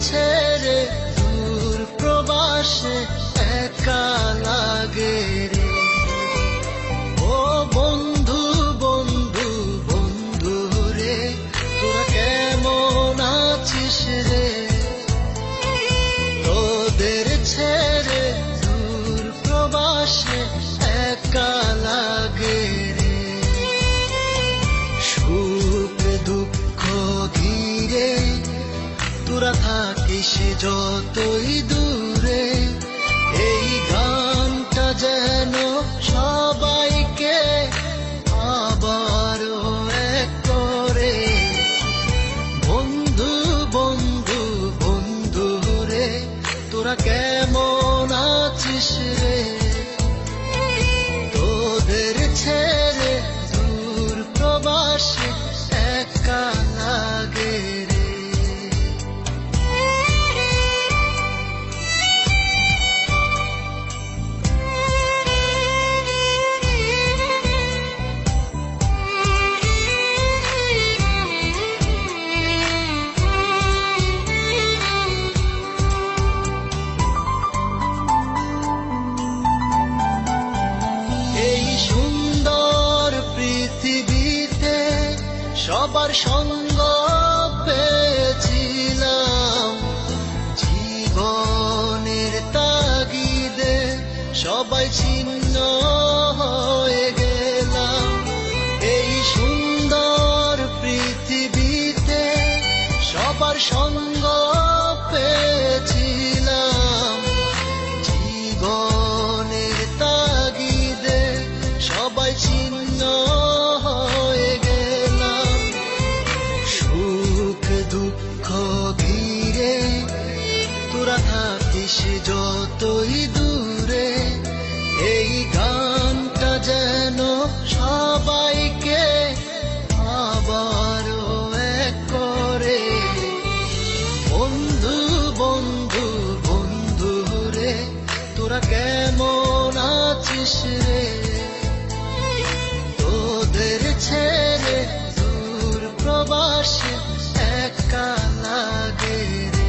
ছেড়ে দূর প্রবাসে একা লাগে রে। ও বন্ধু বন্ধু বন্ধু রে, তোরা কেমন আছিস রে? তোদের ছেড়ে দূর প্রবাসে একা লাগে রে। সুখ দুঃখ ঘিরে তোরা থাকিস যতই দূরে, এই গানটা যেন সবাইকে আবারও এক করে। বন্ধু বন্ধু বন্ধু রে, তোরা কেমন আছিস রে? তোদের ছেড়ে দূর প্রবাসে একা লাগে রে। পৃথিবীতে সবার সঙ্গ পেয়েছিলাম, জীবনের তাগিদে সবাই ছিন্ন হয়ে গেলাম। এই সুন্দর পৃথিবীতে সবার সঙ্গ পেয়েছিলাম, জীবনের তাগিদে সবাই ছিন্ন হয়ে গেলাম। সুখ দুঃখ ঘিরে তোরা থাকিস যতই দূরে, এই গানটা যেন সবাইকে আবারও এক করে। বন্ধু বন্ধু বন্ধু রে, তোরা কেমন আছিস রে? তোদের ছেড়ে দূর প্রবাসে একা লাগে রে।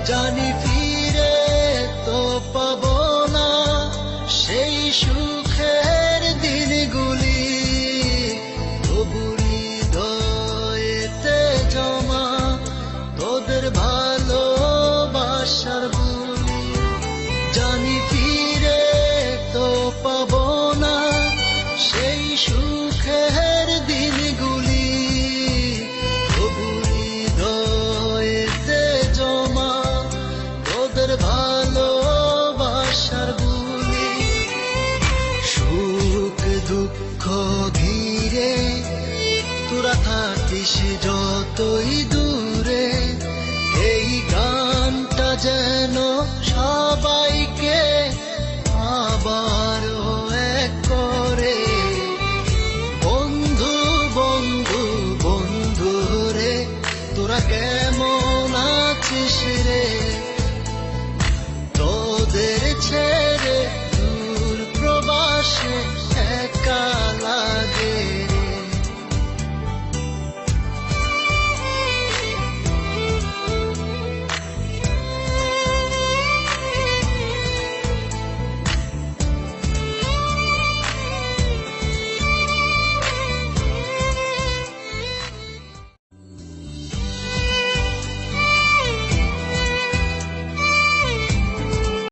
জানি ফিরে তো পাবো না সেই সুখের দিনগুলি, তবু হৃদয়েতে জমা তোদের ভালোবাসার বুলি। জানি ফিরে তো পাবো না সেই সুখের দিনগুলি, তবু হৃদয়েতে জমা তোদের ভালোবাসার বুলি। সুখ দুঃখ ঘিরে তোরা থাকিস যতই দূরে, এই গানটা যেন